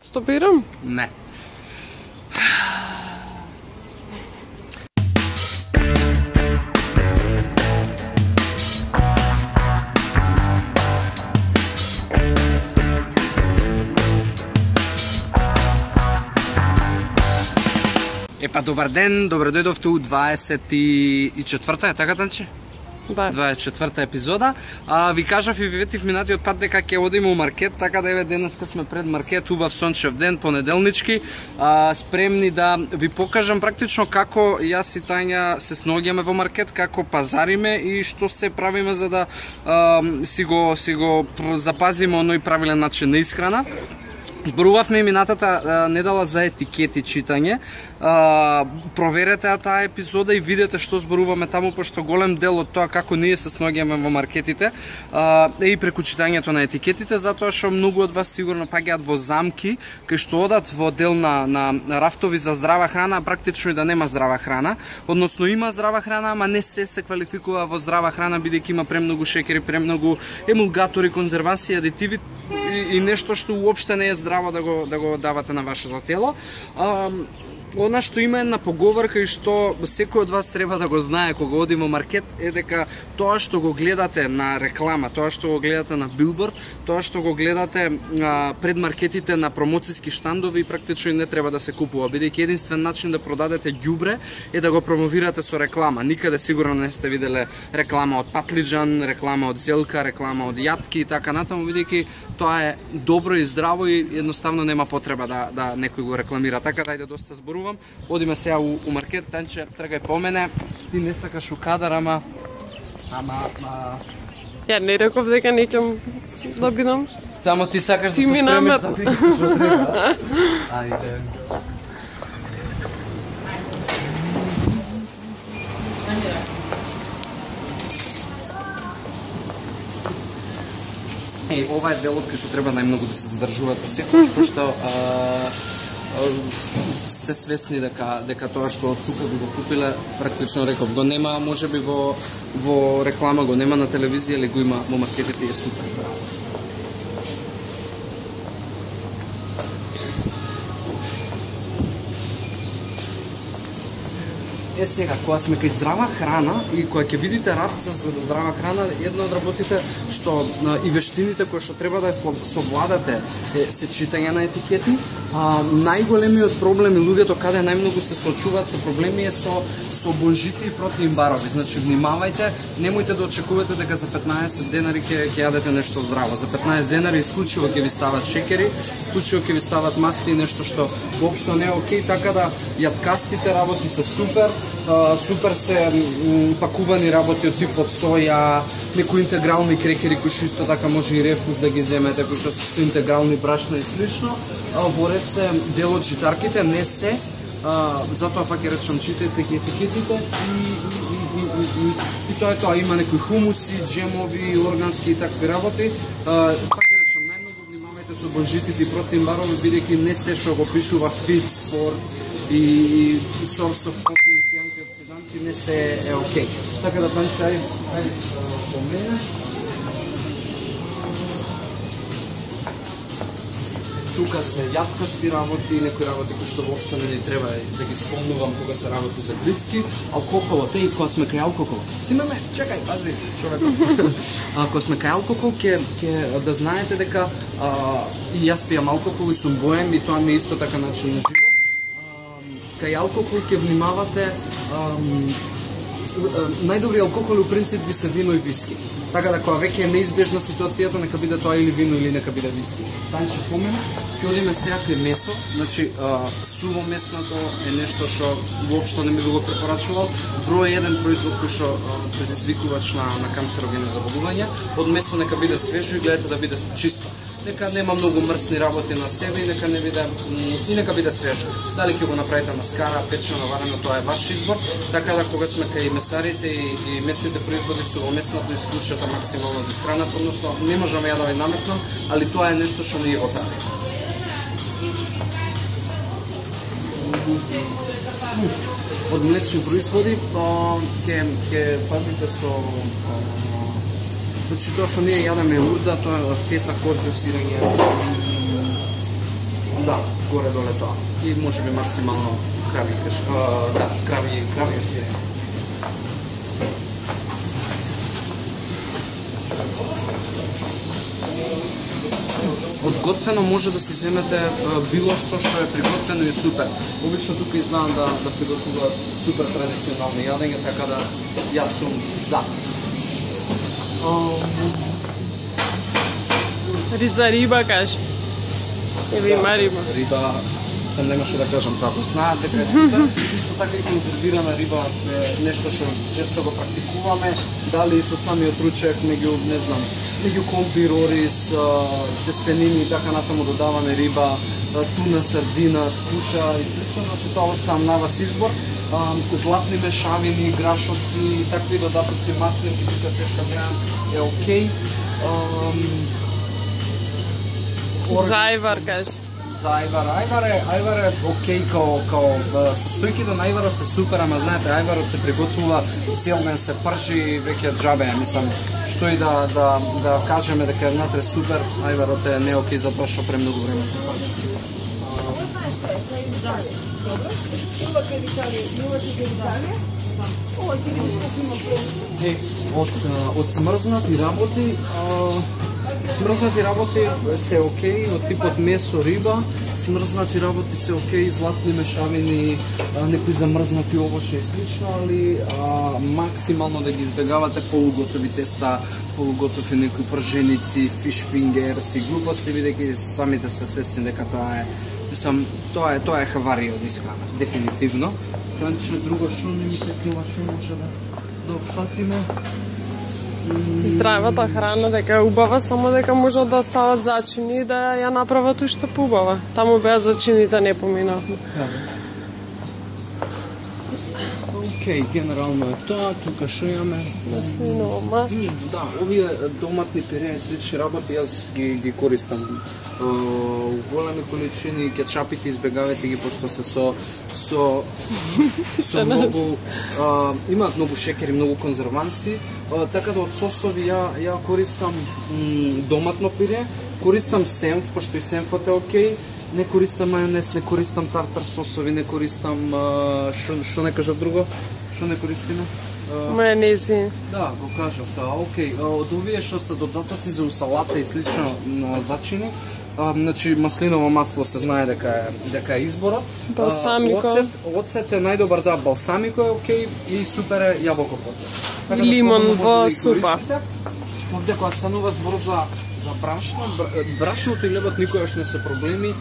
Стопирам? Не. Епа, добар ден, добре дојдовте у 24-та, е така, Танче? Да. 24-та епизода. Ви кажав и ви ветив минатиот пат дека ќе одиме у маркет, така да еве денеска сме пред маркет, убав сончев ден, понеделнички, спремни да ви покажам практично како јас и Тања се сноѓаме во маркет, како пазариме и што се правиме за да си го запазиме оној правилен начин на исхрана. Зборувавме минатата недела за етикети читање. Проверете таа епизода и видете што зборуваме таму, пошто голем дел од тоа како ние се сноѓаме во маркетите е и преку читањето на етикетите, затоа што многу од вас сигурно паѓаат во замки, кај што одат во дел на рафтови за здрава храна, а практично и да нема здрава храна. Односно има здрава храна, ама не се квалификува во здрава храна, бидејќи има премногу шекери, премногу емулгатори, конзерванси, адитиви и нешто што уопште не е здраво да го давате на вашето тело. Она што има една поговорка и што секој од вас треба да го знае кога оди во маркет е дека тоа што го гледате на реклама, тоа што го гледате на билборд, тоа што го гледате пред маркетите на промоциски штандови практично не треба да се купува, бидејќи единствен начин да продадете ѓубре е да го промовирате со реклама. Никаде сигурно не сте виделе реклама од патлиџан, реклама од зелка, реклама од јатки и така натаму, бидејќи тоа е добро и здраво и едноставно нема потреба да некој го рекламира. Така да ајде доста зборувам. Одиме сега у маркет, Танче, тргај по мене. Ти не сакаш у кадар, ама... Ја не реков дека не ќе да бидам. Само ти сакаш да се спремиш да пикаш што треба. Ајде. Ова е делот кај што треба најмногу да се задржувате секојаш, пошто сте свесни дека тоа што тука би го купиле, практично реков, го нема, можеби во реклама го нема на телевизија, или го има во маркетите и е супер. Сега, кога сме кај здрава храна и кога ќе видите рафца за здрава храна, една од работите што и вештините кои што треба да совладате се читање на етикети. Најголемиот проблем и луѓето каде најмногу се соочуваат со проблеми е со бонжити и протеин барови. Значи внимавајте, немојте да очекувате дека за 15 денари ќе јадете нешто здраво. За 15 денари исклучиво ќе ви стават шекери, исклучиво ќе ви стават масти и нешто што воопшто не е окей, така да јаткастите работи се супер. Супер се пакувани работи од типот соја, некои интегрални крекери кои што исто така може и рефус да ги земете, кои што се интегрални брашна и слично. Во ред се дел од житарките, не се, затоа пак ќе речам читајте ги етикетите и тоа е тоа, има некои хумуси, джемови, органски и такви работи. Пак ќе речам, најмногу внимавајте со бонжитите и протеин барови, бидејќи не се што го пишува фит, спорт и source of proteins и антиоксиданти не се е окей. Така да Танче, ајде по мене. Тука се јаткасти работи, некои работи кои што воопшто не ни треба да ги спомнувам кога се работи за глицки. Алкохолот, кога сме кај алкохол. Снимаме, чекај, пази, човекот. Кога сме кај алкохол, ќе да знаете дека и јас пијам алкохол и сум боем и тоа ми е исто така начин на живот. Кај алкохол ќе внимавате, најдобри алкохоли у принцип ви се вино и виски. Така да кога веќе е неизбежна ситуацијата, нека биде тоа или вино или нека биде виски. Танче помена, ќе одиме сега кај месо, значи суво меснато е нешто што воопшто не ми го препорачувал. Број 1 производ кој што предизвикувач на канцерогени заболувања. Од месо нека биде свежо и гледате да биде чисто. Нека нема многу мрсни работи на себе и нека не биде и нека биде свежо. Дали ќе го направите на скара, печено, варено, тоа е ваш избор. Така да кога сме кај месарите и месните производи сувомеснато исклучата максимално од исхраната, односно не можам ја да ви наметнам, али тоа е нешто што ние го правиме. Од млечни производи ќе пазите со значи тоа што ние јадеме урда, тоа е фета, козјо сирење, Да, горе доле тоа. И може би максимално крави каш. Да, крави сирене. Одготвено може да си земете било што е приготвено и супер. Обично тука и знаам да приготвуваат супер традиционално јадење, така да јас сум за. Риза риба, кажи. Или има риба? Риба, сам немаше да кажам како. Знаат дека е супер. Исто така и конзервирана риба е нешто што често го практикуваме. Дали со самиот ручек, меѓу компир, ориз, тестенини и така натаму додаваме риба, туна, сардина, скуша и слично. Значи тоа оставам на вас избор. Златни мешавини, грашоци, такви додатоци, маслинки, тука се што гледам е окей. Зајвар, кажи. Ајвар е окей као состојките на ајварот се супер, ама знаете, ајварот се приготвува цел ден, се пржи, веќе џабе, мислам, што и да кажеме дека внатре супер, ајварот е не окей затоа што премногу време се пржи. Од смрзнати работи се окей, од типот месо, риба, смрзнати работи се окей, златни мешавини, некои замрзнати овошје и слично, али максимално да ги избегавате полуготови теста, полуготови некои прженици, фиш фингерс и глупости, бидејќи самите сте свесни дека тоа е хаварија од исхрана, дефинитивно. Тоа друго што не ми текнува, што може да опфатиме. Здравата храна дека е убава, само дека можат да стават зачини и да ја направат уште поубава. Таму беа зачините, не поминавме. Окей, генерално е тоа, тука што имаме? Маслиново масло. Да, овие доматни пире и слични работи јас ги користам у големи количини. Кетчапите избегавајте ги пошто се со многу имаат многу шекер и многу конзерванси. Така да од сосови ја користам доматно пире, користам сенф, пошто и сенфот е окей. Не користам мајонез, не користам тартар сосови, не користам што не кажав друго? Што не користиме? Мајонези. Да, го кажав, да, окей. Од овие што се додатоци за салата и слично на зачини, значи маслиново масло се знае дека е изборот. Балсамико. Оцет е најдобар, да, балсамико е окей и супер е јаболков оцет. И лимон во супа. Овде кога станува збор за брашно, брашното и лебот никогаш не се проблеми.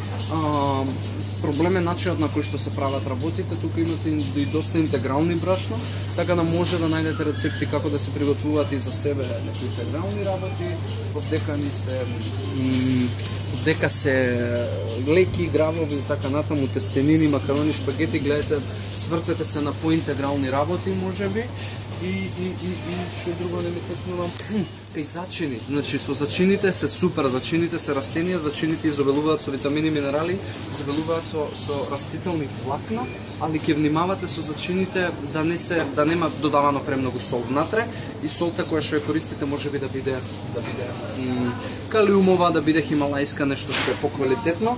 Проблем е начинот на кој што се прават работите. Тука имате и доста интегрални брашно, така да може да најдете рецепти како да се приготвуваат и за себе некои интегрални работи, дека се леки, грамови и така натаму, тестенини, макарони, шпагети, гледате, свртете се на поинтегрални работи, можеби. И што друго не ми текнува. И зачини. Значи со зачините се супер, зачините се растенија, зачините изобилуваат со витамини, минерали, изобилуваат со растителни влакна, али ќе внимавате со зачините да нема додавано премногу сол внатре и солта која што ја користите можеби да биде калиумова, да биде хималајска, нешто што е поквалитетно.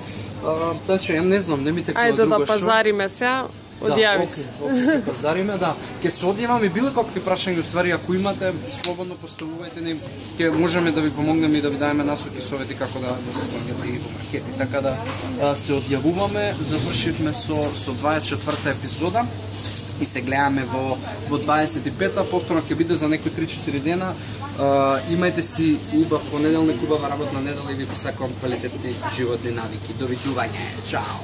Така ја не знам, не ми текнува друго што. Ајде да пазариме сега. Одјави се. Окей, пазариме, да. Ке се одјавам и било какви прашања, уствари, ако имате, слободно поставувајте ни, ке можеме да ви помогнеме и да ви даеме насоки, совети како да се снаѓате и во маркети. Така да се одјавуваме, завршивме со 24-та епизода и се гледаме во 25-та, повторно ќе биде за некои 3-4 дена. Имајте си убав понеделник, убава работна недела и ви посакувам квалитетни животни навики. Довидување, чао!